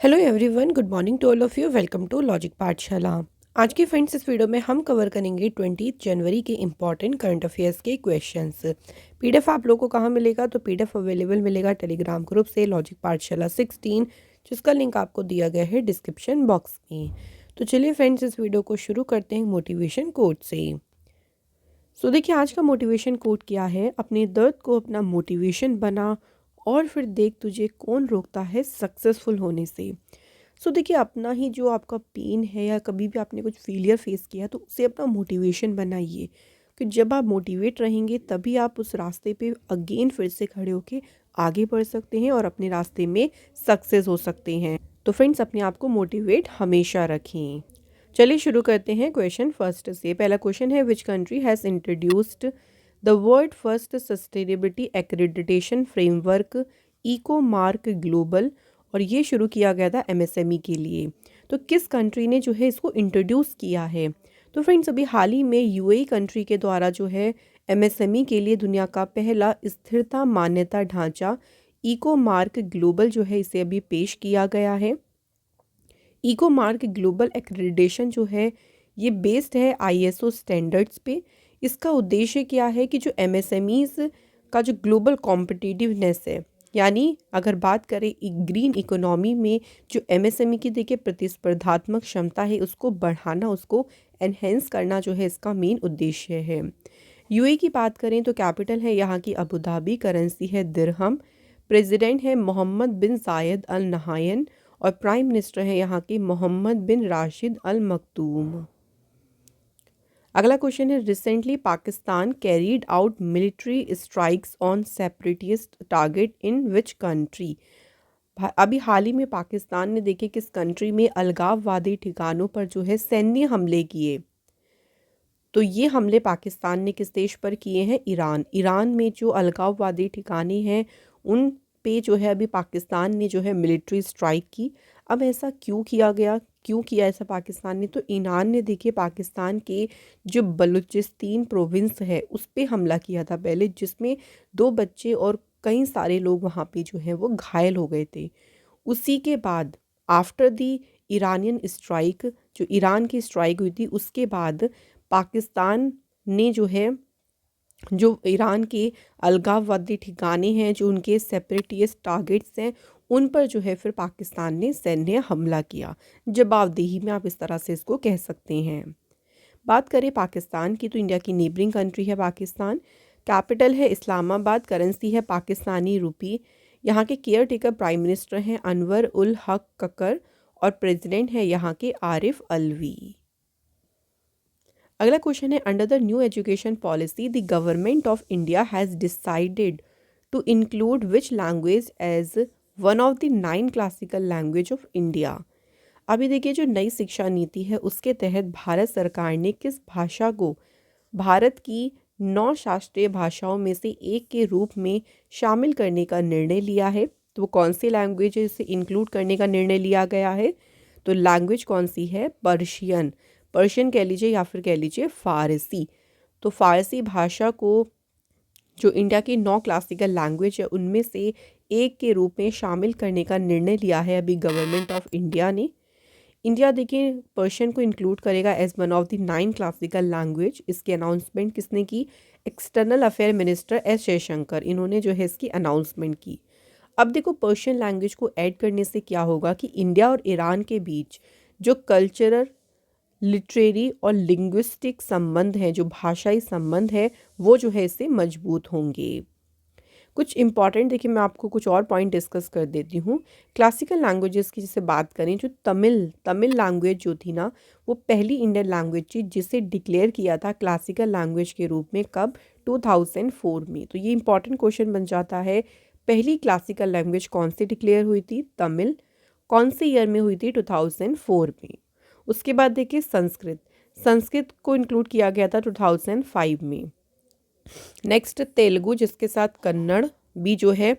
Hello everyone, good morning to all of you. Welcome to logic Pathshala. आज के friends इस video में हम कवर करेंगे 20 जनवरी के इम्पॉर्टेंट करंट अफेयर्स के क्वेश्चंस। पीडीएफ आप लोगों को कहाँ मिलेगा? तो पीडीएफ अवेलेबल मिलेगा टेलीग्राम ग्रुप से लॉजिक पाठशाला 16, जिसका लिंक आपको दिया गया है डिस्क्रिप्शन बॉक्स में। तो चलिए फ्रेंड्स, इस वीडियो को शुरू करते हैं मोटिवेशन कोट से। देखिए, आज का मोटिवेशन कोट क्या है? अपने दर्द को अपना मोटिवेशन बना और फिर देख तुझे कौन रोकता है सक्सेसफुल होने से। देखिए, अपना ही जो आपका पेन है या कभी भी आपने कुछ फेलियर फेस किया तो उसे अपना मोटिवेशन बनाइए कि जब आप मोटिवेट रहेंगे तभी आप उस रास्ते पे अगेन फिर से खड़े होके आगे बढ़ सकते हैं और अपने रास्ते में सक्सेस हो सकते हैं। तो फ्रेंड्स, अपने आप को मोटिवेट हमेशा रखें। चलिए शुरू करते हैं क्वेश्चन फर्स्ट से। पहला क्वेश्चन है, which country has introduced the world first sustainability accreditation framework eco mark global. और ये शुरू किया गया था एमएसएमई के लिए। तो किस कंट्री ने जो है इसको इंट्रोड्यूस किया है? तो फ्रेंड्स, अभी हाल ही में यूएई कंट्री के द्वारा जो है एमएसएमई के लिए दुनिया का पहला स्थिरता मान्यता ढांचा इको मार्क ग्लोबल जो है इसे अभी पेश किया गया है। इको मार्क ग्लोबल एक्रेडिटेशन जो है ये बेस्ड है आईएसओ स्टैंडर्ड्स पे। इसका उद्देश्य क्या है कि जो एमएसएमईज का जो ग्लोबल कॉम्पिटिटिवनेस है, यानी अगर बात करें ग्रीन इकोनॉमी में जो एमएसएमई की देखिए प्रतिस्पर्धात्मक क्षमता है उसको बढ़ाना, उसको एनहेंस करना जो है इसका मेन उद्देश्य है। यूएई की बात करें तो कैपिटल है यहाँ की अबू धाबी, करेंसी है दिरहम, प्रेसिडेंट है मोहम्मद बिन जायद अल नहायन और प्राइम मिनिस्टर है यहाँ के मोहम्मद बिन राशिद अल मखदूम। अगला क्वेश्चन है, recently Pakistan carried out military strikes on separatist target in which country. अभी हाल ही में पाकिस्तान ने देखे किस कंट्री में अलगाववादी ठिकानों पर जो है सैन्य हमले किए। तो ये हमले पाकिस्तान ने किस देश पर किए हैं? ईरान। ईरान में जो अलगाववादी ठिकाने हैं उन पे जो है अभी पाकिस्तान ने जो है मिलिट्री स्ट्राइक की। अब ऐसा क्यों किया गया, क्यों किया ऐसा पाकिस्तान ने? तो ईरान ने देखिए पाकिस्तान के जो बलूचिस्तान प्रोविंस है उस पे हमला किया था पहले, जिसमें 2 बच्चे और कई सारे लोग वहाँ पे जो है वो घायल हो गए थे। उसी के बाद आफ्टर दी ईरानियन स्ट्राइक, जो ईरान की स्ट्राइक हुई थी उसके बाद पाकिस्तान ने जो है जो ईरान के अलगाववादी ठिकाने हैं, जो उनके सेपरेटिस्ट टारगेट्स हैं, उन पर जो है फिर पाकिस्तान ने सैन्य हमला किया। जवाबदेही में आप इस तरह से इसको कह सकते हैं। बात करें पाकिस्तान की तो इंडिया की नेबरिंग कंट्री है पाकिस्तान। कैपिटल है इस्लामाबाद, करेंसी है पाकिस्तानी रुपी। यहाँ के केयर टेकर प्राइम मिनिस्टर हैं अनवर उल हक ककर और प्रेसिडेंट है यहाँ के आरिफ अलवी। अगला क्वेश्चन है, under the new education policy the government of India has decided to include which language as one of the 9 classical language of India. अभी देखिए, जो नई शिक्षा नीति है उसके तहत भारत सरकार ने किस भाषा को भारत की 9 शास्त्रीय भाषाओं में से एक के रूप में शामिल करने का निर्णय लिया है। तो वो कौन सी लैंग्वेज से इंक्लूड करने का निर्णय लिया गया है? तो लैंग्वेज कौन सी है? पर्शियन। पर्शियन कह लीजिए या फिर कह लीजिए फ़ारसी। तो फ़ारसी भाषा को जो इंडिया की 9 क्लासिकल लैंग्वेज है उनमें से एक के रूप में शामिल करने का निर्णय लिया है अभी गवर्नमेंट ऑफ इंडिया ने। इंडिया देखिए पर्शियन को इंक्लूड करेगा as one of the 9 classical language. इसकी अनाउंसमेंट किसने की? External affair minister S Jaishankar, इन्होंने जो है इसकी अनाउंसमेंट की। अब देखो, पर्शियन लैंग्वेज को ऐड करने से क्या होगा कि इंडिया और ईरान के बीच जो कल्चरल, लिटरेरी और लिंग्विस्टिक संबंध हैं, जो भाषाई संबंध है, वो जो है इससे मजबूत होंगे। कुछ इंपॉर्टेंट देखिए मैं आपको कुछ और पॉइंट डिस्कस कर देती हूँ। क्लासिकल लैंग्वेजेस की जैसे बात करें, जो तमिल लैंग्वेज जो थी ना, वो पहली इंडियन लैंग्वेज थी जिसे डिक्लेयर किया था क्लासिकल लैंग्वेज के रूप में। कब? 2004 में। तो ये इंपॉर्टेंट क्वेश्चन बन जाता है, पहली क्लासिकल लैंग्वेज कौन सी डिक्लेयर हुई थी? तमिल। कौन से ईयर में हुई थी? 2004 में। उसके बाद देखिए संस्कृत, संस्कृत को इंक्लूड किया गया था 2005 में। नेक्स्ट तेलुगु, जिसके साथ कन्नड़ भी जो है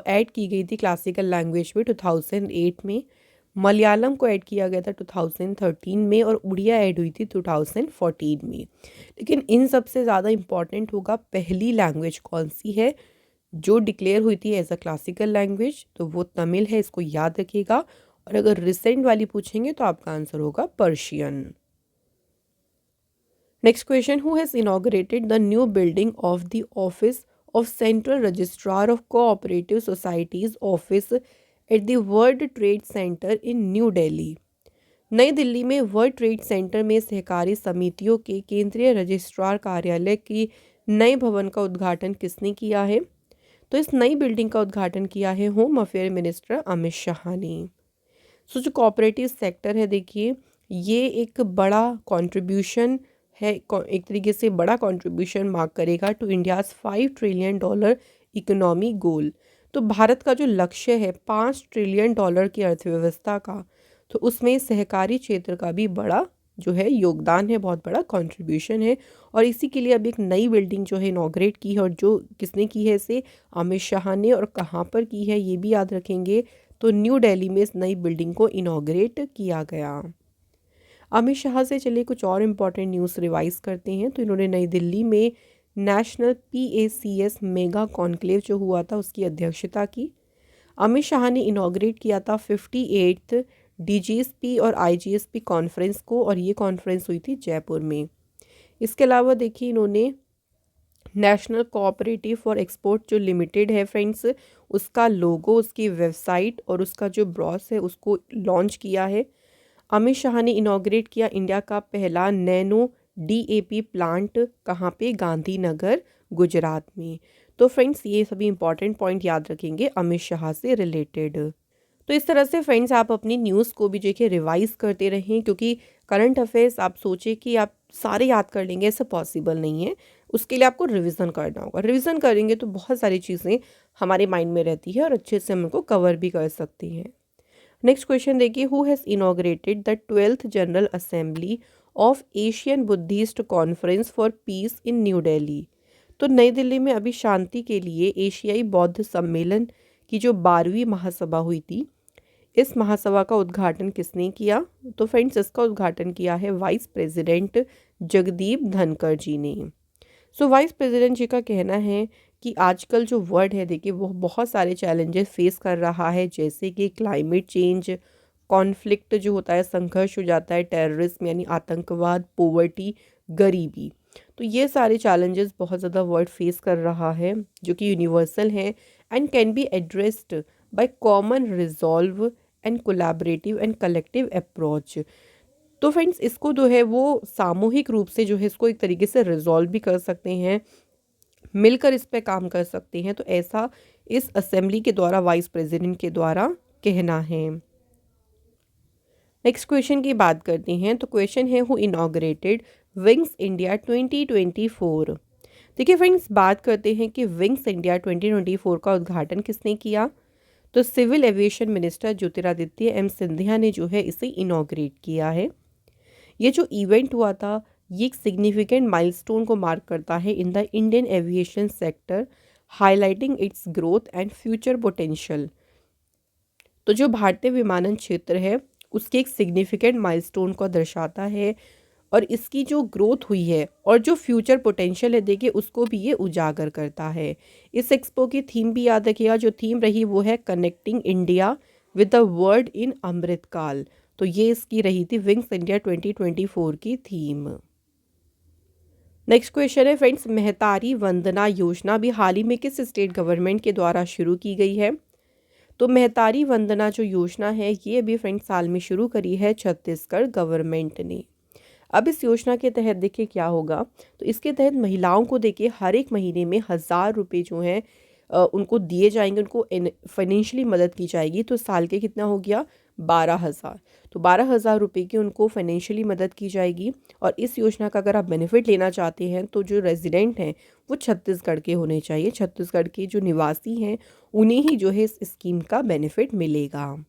ऐड की गई थी क्लासिकल लैंग्वेज में 2008 में। मलयालम को ऐड किया गया था 2013 में और उड़िया ऐड हुई थी 2014 में। लेकिन इन सबसे ज़्यादा इम्पॉर्टेंट होगा पहली लैंग्वेज कौन सी है जो डिक्लेयर हुई थी एज अ क्लासिकल लैंग्वेज, तो वो तमिल है, इसको याद रखिएगा। और अगर रिसेंट वाली पूछेंगे तो आपका आंसर होगा Persian. Next question, who has inaugurated the new building of the office of central registrar of cooperative societies office at the world trade centre in new Delhi. नई दिल्ली में वर्ल्ड ट्रेड सेंटर में सहकारी समितियों के केंद्रीय रजिस्ट्रार कार्यालय की नए भवन का उद्घाटन किसने किया है? तो इस नई बिल्डिंग का उद्घाटन किया है home affair minister Amit Shah ने। सो जो कोऑपरेटिव सेक्टर है, देखिए ये एक बड़ा कंट्रीब्यूशन है, एक तरीके से बड़ा कंट्रीब्यूशन मार्क करेगा टू इंडियाज़ $5 ट्रिलियन इकोनॉमी गोल। तो भारत का जो लक्ष्य है $5 ट्रिलियन की अर्थव्यवस्था का, तो उसमें सहकारी क्षेत्र का भी बड़ा जो है योगदान है, बहुत बड़ा कंट्रीब्यूशन है। और इसी के लिए अब एक नई बिल्डिंग जो है इनॉग्रेट की है, और जो किसने की है इसे? अमित शाह ने। और कहाँ पर की है ये भी याद रखेंगे, तो न्यू दिल्ली में इस नई बिल्डिंग को इनॉग्रेट किया गया। अमित शाह से चलिए कुछ और इम्पॉर्टेंट न्यूज़ रिवाइज करते हैं। तो इन्होंने नई दिल्ली में नेशनल PACS मेगा कॉन्क्लेव जो हुआ था उसकी अध्यक्षता की। अमित शाह ने इनॉग्रेट किया था 58th DGSP और IGSP कॉन्फ्रेंस को, और ये कॉन्फ्रेंस हुई थी जयपुर में। इसके अलावा देखिए इन्होंने नेशनल कोऑपरेटिव फॉर एक्सपोर्ट जो लिमिटेड है फ्रेंड्स, उसका लोगो, उसकी वेबसाइट और उसका जो ब्रॉस है उसको लॉन्च किया है। अमित शाह ने इनॉग्रेट किया इंडिया का पहला नैनो DAP प्लांट, कहाँ पे? गांधीनगर, गुजरात में। तो फ्रेंड्स ये सभी इंपॉर्टेंट पॉइंट याद रखेंगे अमित शाह से रिलेटेड। तो इस तरह से फ्रेंड्स आप अपनी न्यूज़ को भी देखिए रिवाइज करते रहें, क्योंकि करंट अफेयर्स आप सोचे कि आप सारे याद कर लेंगे, ऐसा पॉसिबल नहीं है। उसके लिए आपको रिवीजन करना होगा। रिवीजन करेंगे तो बहुत सारी चीज़ें हमारे माइंड में रहती है और अच्छे से हम उनको कवर भी कर सकती हैं। नेक्स्ट क्वेश्चन देखिए, who has inaugurated the 12th general assembly of Asian Buddhist conference for piece in new Delhi. तो नई दिल्ली में अभी शांति के लिए एशियाई बौद्ध सम्मेलन की जो 12वीं महासभा हुई थी, इस महासभा का उद्घाटन किसने किया? तो फ्रेंड्स इसका उद्घाटन किया है वाइस प्रेसिडेंट जगदीप धनखड़ जी ने। सो वाइस प्रेसिडेंट जी का कहना है कि आजकल जो वर्ल्ड है देखिए वो बहुत सारे चैलेंजेस फेस कर रहा है, जैसे कि क्लाइमेट चेंज, कॉन्फ्लिक्ट जो होता है, संघर्ष हो जाता है, टेररिज्म यानी आतंकवाद, पोवर्टी, गरीबी। तो ये सारे चैलेंजेस बहुत ज़्यादा वर्ल्ड फेस कर रहा है, जो कि यूनिवर्सल हैं and can be addressed by common resolve and collaborative and collective approach. तो फ्रेंड्स इसको जो है वो सामूहिक रूप से जो है इसको एक तरीके से रिजॉल्व भी कर सकते हैं, मिलकर इस पे काम कर सकते हैं। तो ऐसा इस असेंबली के द्वारा, वाइस प्रेसिडेंट के द्वारा कहना है। नेक्स्ट क्वेश्चन की बात करते हैं। तो क्वेश्चन है, हु इनॉग्रेटेड विंग्स इंडिया 2024। देखिए फ्रेंड्स बात करते हैं कि विंग्स इंडिया 2024 का उद्घाटन किसने किया? तो civil aviation minister Jyotiraditya M Scindia ने जो है इसे इनॉग्रेट किया है। ये जो इवेंट हुआ था ये एक सिग्निफिकेंट माइलस्टोन को मार्क करता है इन the Indian aviation sector, highlighting it's growth and future potential. तो जो भारतीय विमानन क्षेत्र है उसके एक सिग्निफिकेंट माइलस्टोन को दर्शाता है, और इसकी जो ग्रोथ हुई है और जो फ्यूचर पोटेंशियल है देखिए उसको भी ये उजागर करता है। इस एक्सपो की थीम भी याद रखिएगा, जो थीम रही वो है connecting India with the world in Amritkaal. तो ये इसकी रही थी विंग्स इंडिया 2024 की थीम। नेक्स्ट क्वेश्चन है फ्रेंड्स, महतारी वंदना योजना भी हाल ही में किस स्टेट गवर्नमेंट के द्वारा शुरू की गई है? तो महतारी वंदना जो योजना है ये अभी फ्रेंड्स साल में शुरू करी है छत्तीसगढ़ गवर्नमेंट ने। अब इस योजना के तहत देखिए क्या होगा, तो इसके तहत महिलाओं को देखिए हर एक महीने में 1000 रुपये जो हैं उनको दिए जाएंगे, उनको फाइनेंशियली मदद की जाएगी। तो साल के कितना हो गया? 12,000। तो 12,000 रुपये की उनको फाइनेंशियली मदद की जाएगी। और इस योजना का अगर आप बेनिफिट लेना चाहते हैं तो जो रेजिडेंट हैं वो छत्तीसगढ़ के होने चाहिए, छत्तीसगढ़ के जो निवासी हैं उन्हें ही जो है इस स्कीम का बेनिफिट मिलेगा।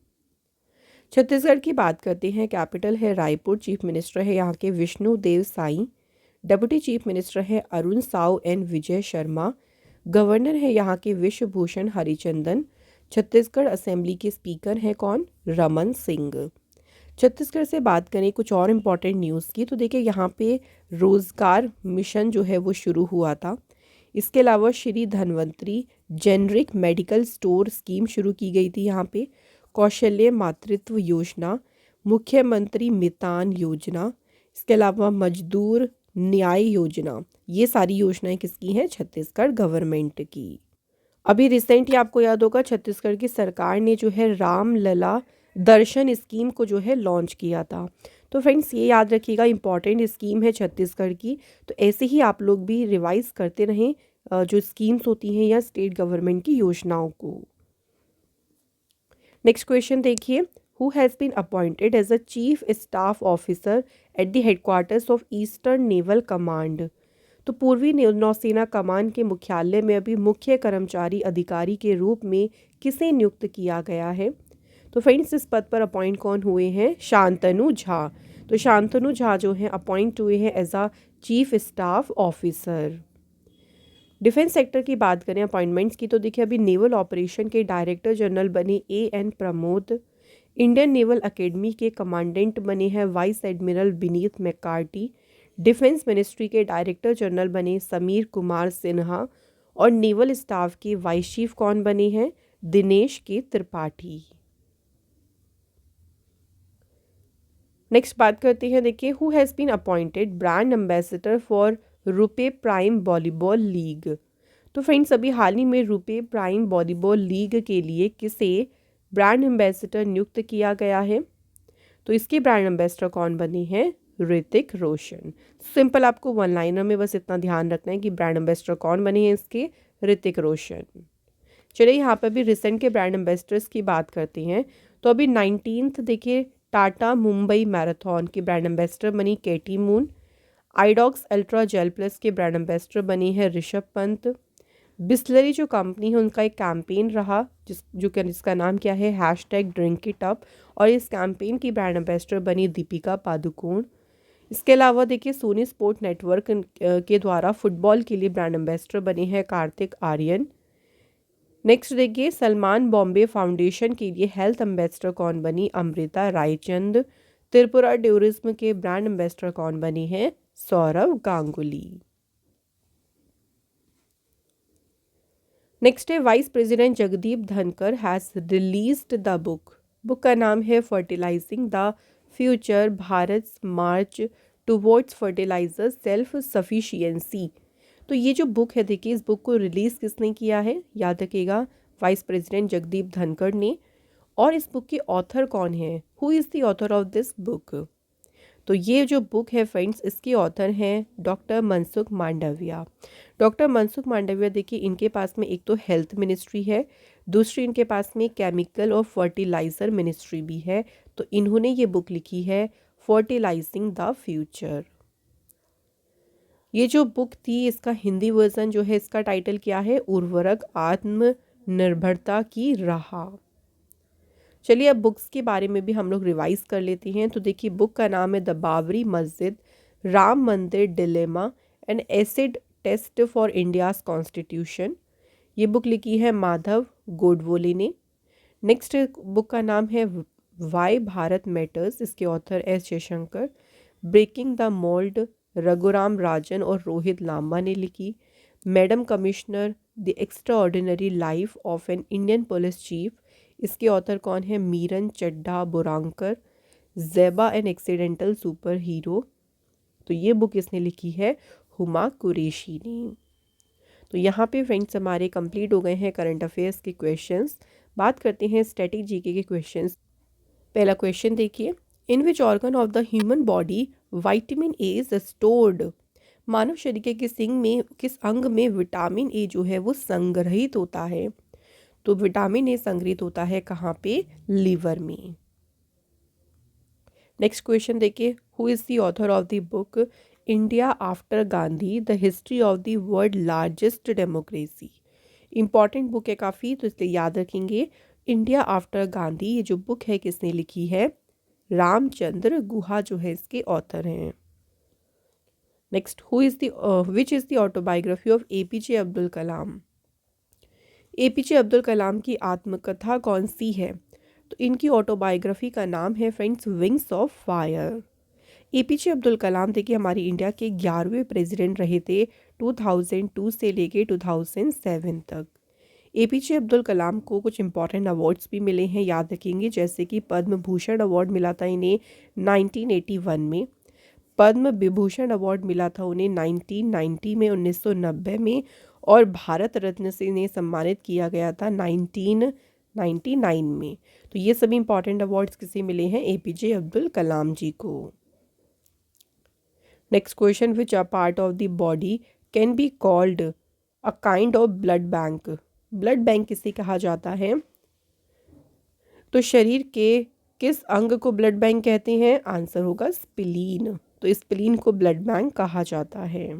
छत्तीसगढ़ की बात करते हैं, कैपिटल है रायपुर, चीफ मिनिस्टर है यहाँ के विष्णु देव साई, डिप्टी चीफ मिनिस्टर है अरुण साव एन विजय शर्मा, गवर्नर है यहाँ के विश्वभूषण हरिचंदन, छत्तीसगढ़ असेंबली के स्पीकर हैं कौन? रमन सिंह। छत्तीसगढ़ से बात करें कुछ और इम्पॉर्टेंट न्यूज़ की, तो देखिए यहाँ पे रोज़गार मिशन जो है वो शुरू हुआ था। इसके अलावा Shri Dhanvantari generic medical store scheme शुरू की गई थी यहाँ पे। कौशल्य मातृत्व योजना, मुख्यमंत्री मितान योजना, इसके अलावा मजदूर न्याय योजना। ये सारी योजनाएं किसकी हैं? छत्तीसगढ़ गवर्नमेंट की। अभी रिसेंटली आपको याद होगा छत्तीसगढ़ की सरकार ने जो है रामलला दर्शन स्कीम को जो है लॉन्च किया था। तो फ्रेंड्स ये याद रखिएगा, इंपॉर्टेंट स्कीम है छत्तीसगढ़ की। तो ऐसे ही आप लोग भी रिवाइज करते रहें जो स्कीम्स होती हैं या स्टेट गवर्नमेंट की योजनाओं को। नेक्स्ट क्वेश्चन देखिए, who has been appointed as a chief staff officer at the headquarters of eastern naval command. तो पूर्वी नौसेना कमान के मुख्यालय में अभी मुख्य कर्मचारी अधिकारी के रूप में किसे नियुक्त किया गया है? तो फ्रेंड्स इस पद पर अपॉइंट कौन हुए हैं? शांतनु झा। तो शांतनु झा जो हैं अपॉइंट हुए हैं as a chief staff officer. Defence sector की बात करें अपॉइंटमेंट्स की, तो देखिए अभी नेवल ऑपरेशन के डायरेक्टर जनरल बने N Pramod. Indian naval academy के कमांडेंट बने हैं vice admiral Vineet McCarty. Defence ministry के डायरेक्टर जनरल बने समीर कुमार सिन्हा। और नेवल स्टाफ के वाइस चीफ कौन बने हैं? दिनेश के त्रिपाठी। नेक्स्ट बात करते हैं, देखिए who has been appointed brand ambassador for RuPay prime volleyball league. तो फ्रेंड्स अभी हाल ही में रुपे प्राइम वॉलीबॉल लीग के लिए किसे ब्रांड एम्बेसडर नियुक्त किया गया है? तो इसके ब्रांड एम्बेसडर कौन बने हैं? ऋतिक रोशन। सिंपल आपको वन लाइनर में बस इतना ध्यान रखना है कि ब्रांड एम्बेसडर कौन बने हैं इसके? ऋतिक रोशन। चलिए यहाँ पर भी रिसेंट के ब्रांड एम्बेसडर्स की बात करते हैं। तो अभी 19th देखिए टाटा मुंबई मैराथन के ब्रांड एम्बेसडर बनी केटी मून। आइडॉक्स अल्ट्रा जेल प्लस के ब्रांड एम्बेसडर बने हैं ऋषभ पंत। बिस्लरी जो कंपनी है उनका एक कैंपेन रहा जिसका नाम क्या है? #Drink it up. और इस कैंपेन की ब्रांड एम्बेसडर बनी दीपिका पादुकोण। इसके अलावा देखिए सोनी स्पोर्ट नेटवर्क के द्वारा फुटबॉल के लिए ब्रांड एम्बेसडर बने हैं कार्तिक आर्यन। नेक्स्ट देखिए सलमान बॉम्बे फाउंडेशन के लिए हेल्थ एम्बेसडर कौन बनी? अमृता रायचंद। त्रिपुरा टूरिज्म के ब्रांड एम्बेसडर कौन बने हैं? सौरव गांगुली। नेक्स्ट है vice president Jagdeep Dhankhar has released the book का नाम है fertilising the future Bharat march towards fertiliser self sufficiency. तो ये जो बुक है देखिए इस बुक को रिलीज़ किसने किया है? याद रखिएगा वाइस प्रेसिडेंट जगदीप धनखड़ ने। और इस बुक के ऑथर कौन है? Who is the author of this book? तो ये जो बुक है फ्रेंड्स इसके ऑथर हैं डॉक्टर मनसुख मांडविया। डॉक्टर मनसुख मांडविया देखिए इनके पास में एक तो हेल्थ मिनिस्ट्री है, दूसरी इनके पास में केमिकल और फर्टिलाइज़र मिनिस्ट्री भी है। तो इन्होंने ये बुक लिखी है फर्टिलाइजिंग द फ्यूचर। ये जो बुक थी इसका हिंदी वर्जन जो है इसका टाइटल क्या है? उर्वरक आत्मनिर्भरता की राह। चलिए अब बुक्स के बारे में भी हम लोग रिवाइज कर लेते हैं। तो देखिए बुक का नाम है the Babri Masjid, Ram Mandir dilemma and acid test for India's constitution. ये बुक लिखी है माधव गोडवोले ने। नेक्स्ट बुक का नाम है वाई भारत मैटर्स, इसके author S Jaishankar. Breaking the mould Raghuram Rajan और रोहित लांबा ने लिखी। Madam commissioner the extraordinary life of an Indian police chief, इसके ऑथर कौन है? Meeran Chadha Borwankar. Zeba an accidental superhero, तो ये बुक इसने लिखी है हुमा कुरैशी ने। तो यहाँ पे फ्रेंड्स हमारे कंप्लीट हो गए हैं करंट अफेयर्स के क्वेश्चंस। बात करते हैं स्टैटिक जीके के क्वेश्चंस। पहला क्वेश्चन देखिए, in which organ of the human body vitamin A is stored. मानव शरीर के किस अंग में विटामिन ए जो है वो संग्रहित होता है? तो विटामिन ए संग्रहित होता है कहाँ पे? लीवर में। नेक्स्ट क्वेश्चन देखिए, who is the author of the book India after Gandhi the history of the world largest democracy. Important book है काफ़ी तो इसलिए याद रखेंगे। इंडिया आफ्टर गांधी ये जो बुक है किसने लिखी है? रामचंद्र गुहा जो है इसके ऑथर हैं। Next, which is the autobiography of APJ Abdul Kalam. APJ Abdul Kalam की आत्मकथा कौन सी है? तो इनकी ऑटोबायोग्राफी का नाम है friends wings of fire. APJ Abdul Kalam देखिए हमारी इंडिया के 11वें प्रेसिडेंट रहे थे 2002 से लेके 2007 तक। एपीजे अब्दुल कलाम को कुछ इंपॉर्टेंट अवार्ड्स भी मिले हैं, याद रखेंगे, जैसे कि पद्म भूषण अवार्ड मिला था इन्हें 1981 में, पद्म विभूषण अवार्ड मिला था उन्हें 1990 में, 1990 में, और भारत रत्न से इन्हें सम्मानित किया गया था 1999 में। तो ये सभी इंपॉर्टेंट अवार्ड्स किसे मिले हैं? एपीजे अब्दुल कलाम जी को। Next question, which a part of the body can be called a kind of blood bank? Blood bank किसे कहा जाता है? तो शरीर के किस अंग को ब्लड बैंक कहते हैं? आंसर होगा स्प्लीन। तो स्प्लीन को ब्लड बैंक कहा जाता है।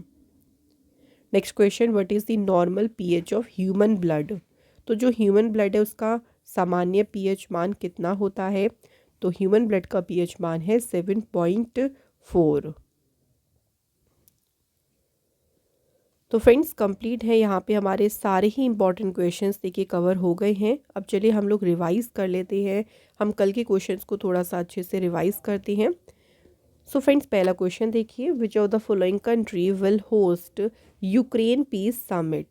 Next question, what is the normal pH of human blood? तो जो ह्यूमन ब्लड है उसका सामान्य पीएच मान कितना होता है? तो ह्यूमन ब्लड का पीएच मान है 7.4। तो फ्रेंड्स कंप्लीट है, यहाँ पे हमारे सारे ही इंपॉर्टेंट क्वेश्चंस देखिए कवर हो गए हैं। अब चलिए हम लोग रिवाइज कर लेते हैं, हम कल के क्वेश्चंस को थोड़ा सा अच्छे से रिवाइज करते हैं। सो फ्रेंड्स पहला क्वेश्चन देखिए, which of the following country will host Ukraine peace summit?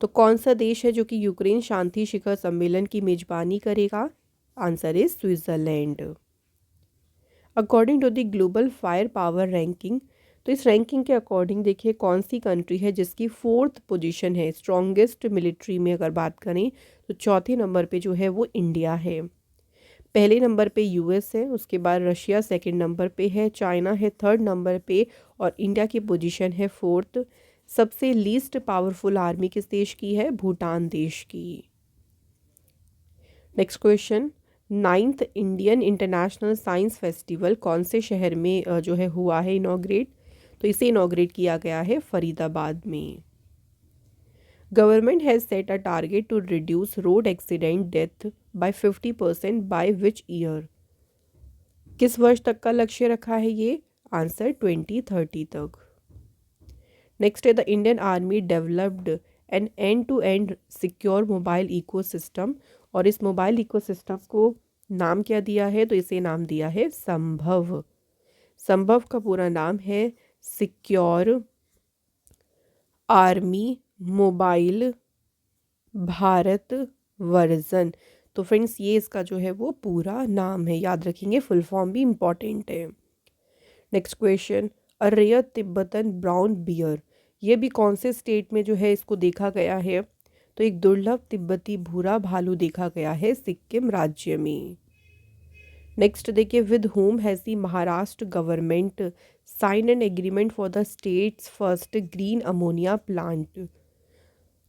तो कौन सा देश है जो कि यूक्रेन शांति शिखर सम्मेलन की मेजबानी करेगा? Answer is Switzerland. According to the global fire power ranking, तो इस रैंकिंग के अकॉर्डिंग देखिए कौन सी कंट्री है जिसकी 4th पोजीशन है स्ट्रॉन्गेस्ट मिलिट्री में? अगर बात करें तो चौथे नंबर पे जो है वो इंडिया है, पहले नंबर पे यूएस है, उसके बाद रशिया सेकंड नंबर पे है, चाइना है थर्ड नंबर पे, और इंडिया की पोजीशन है 4th। सबसे लीस्ट पावरफुल आर्मी किस देश की है? भूटान देश की। Next question, 9th Indian international science festival कौन से शहर में जो है हुआ है इनॉग्रेट? तो इसे इनॉग्रेट किया गया है फरीदाबाद में। Government has set a target to reduce road accident death by 50% by which year? किस वर्ष तक का लक्ष्य रखा है ये? आंसर 2030 तक। नेक्स्ट है, the Indian army developed an end to end secure mobile ecosystem, और इस मोबाइल इकोसिस्टम को नाम क्या दिया है? तो इसे नाम दिया है संभव। संभव का पूरा नाम है secure army mobile Bharat version. तो फ्रेंड्स ये इसका जो है वो पूरा नाम है, याद रखेंगे, फुल फॉर्म भी इम्पॉर्टेंट है। Next question, a rare Tibetan brown bear, ये भी कौन से स्टेट में जो है इसको देखा गया है? तो एक दुर्लभ तिब्बती भूरा भालू देखा गया है सिक्किम राज्य में। नेक्स्ट देखिए, with whom has the Maharashtra government sign an agreement for the state's first green ammonia plant?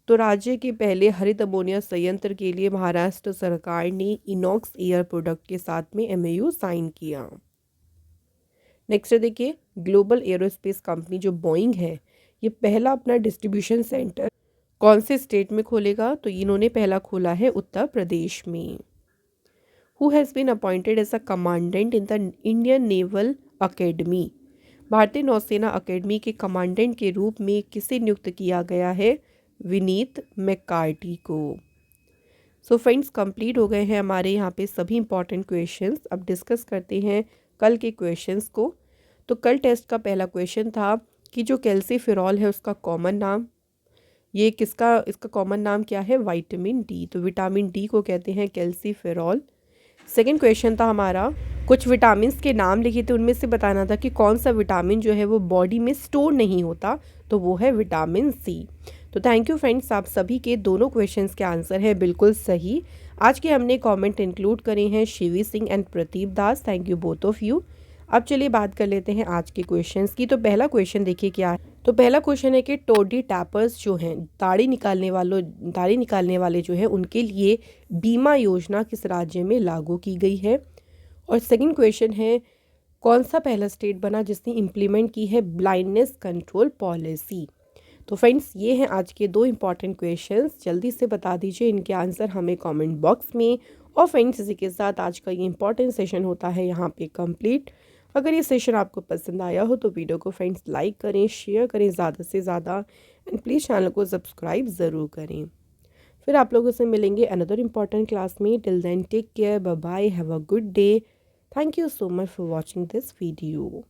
तो राज्य के पहले हरित अमोनिया संयंत्र के लिए महाराष्ट्र सरकार ने इनॉक्स एयर प्रोडक्ट के साथ में एमओयू साइन किया। नेक्स्ट देखिए, ग्लोबल एरोस्पेस कंपनी जो बोइंग है, ये पहला अपना डिस्ट्रीब्यूशन सेंटर कौन से स्टेट में खोलेगा? तो इन्होंने पहला खोला है उत्तर प्रदेश में। Who has been appointed as a commandant in the Indian naval academy? भारतीय नौसेना अकेडमी के कमांडेंट के रूप में किसे नियुक्त किया गया है? विनीत मैकार्टी को। सो फ्रेंड्स कंप्लीट हो गए हैं हमारे यहाँ पे सभी इंपॉर्टेंट क्वेश्चंस। अब डिस्कस करते हैं कल के क्वेश्चंस को। तो कल टेस्ट का पहला क्वेश्चन था कि जो कैल्सीफेरॉल है उसका कॉमन नाम, ये किसका, इसका कॉमन नाम क्या है? Vitamin D. तो विटामिन डी को कहते हैं कैल्सीफेरॉल। सेकेंड क्वेश्चन था हमारा, कुछ विटामिन के नाम लिखे थे, उनमें से बताना था कि कौन सा विटामिन जो है वो बॉडी में स्टोर नहीं होता, तो वो है विटामिन सी। तो थैंक यू फ्रेंड्स, आप सभी के दोनों क्वेश्चंस के आंसर है बिल्कुल सही। आज के हमने कमेंट इंक्लूड करे हैं Shivi Singh and Pradeep Das, thank you both of you. अब चलिए बात कर लेते हैं आज के क्वेश्चंस की। तो पहला क्वेश्चन देखिए क्या है। तो पहला क्वेश्चन है कि टोडी टैपर्स जो हैं, दाढ़ी निकालने वाले जो हैं, उनके लिए बीमा योजना किस राज्य में लागू की गई है? और सेकंड क्वेश्चन है, कौन सा पहला स्टेट बना जिसने इम्प्लीमेंट की है ब्लाइंडनेस कंट्रोल पॉलिसी? तो फ्रेंड्स ये हैं आज के दो इंपॉर्टेंट क्वेश्चंस, जल्दी से बता दीजिए इनके आंसर हमें कमेंट बॉक्स में। और फ्रेंड्स इसी के साथ आज का ये इंपॉर्टेंट सेशन होता है यहाँ पे कंप्लीट। अगर ये सेशन आपको पसंद आया हो तो वीडियो को फ्रेंड्स लाइक करें, शेयर करें ज़्यादा से ज़्यादा, एंड प्लीज़ चैनल को सब्सक्राइब ज़रूर करें। फिर आप लोगों से मिलेंगे अनदर इंपॉर्टेंट क्लास में। Till then take care, bye bye, have a good day. Thank you so much for watching this video.